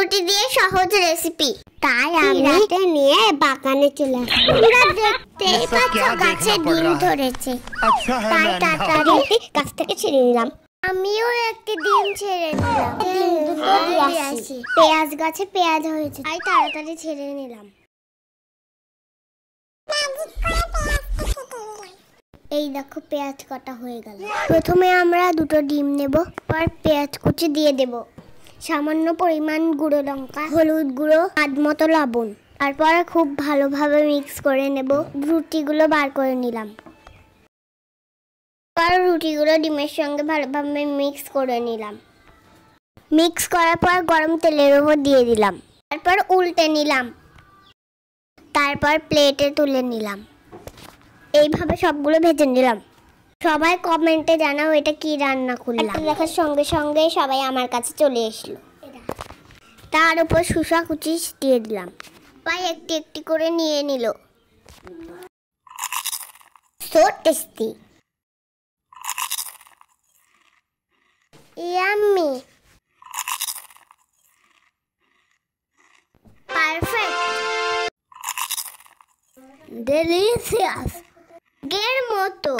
রুটি দিয়ে সহজ রেসিপি। তাই আমি রাতে নিয়ে বাগানে চলে আসি। তোমরা দেখতেই পাচ্ছ গাছে ডিম ধরেছে। তাই তাড়াতাড়ি গাছ থেকে ছিঁড়ে নিলাম। আমিও একটি ডিম ছেড়ে নিলাম। ডিম দুটো দিয়ে আসি। পেঁয়াজ গাছে পেঁয়াজ হয়েছে, তাই তাড়াতাড়ি ছেড়ে নিলাম। এই দেখো পেঁয়াজ কাটা হয়ে গেল। প্রথমে আমরা দুটো ডিম নেব, পর পেঁয়াজ কুচি দিয়ে দেব, সামান্য পরিমাণ গুঁড়ো লঙ্কা, হলুদ গুঁড়ো, স্বাদ মতো লবণ। তারপর খুব ভালোভাবে মিক্স করে নেব। রুটিগুলো বার করে নিলাম। পর রুটিগুলো ডিমের সঙ্গে ভালোভাবে মিক্স করে নিলাম। মিক্স করার পর গরম তেলের উপর দিয়ে দিলাম। তারপর উল্টে নিলাম। তারপর প্লেটে তুলে নিলাম। এইভাবে সবগুলো ভেজে নিলাম। সবাই কমেন্টে জানাও এটা কি রান্না করলাম। দেখার সঙ্গে সঙ্গে সবাই আমার কাছে চলে এসলো। তার উপর শসা কুচি দিয়ে দিলাম। সবাই একটি একটি করে নিয়ে নিল। So tasty, yummy, perfect, delicious, গের মতো।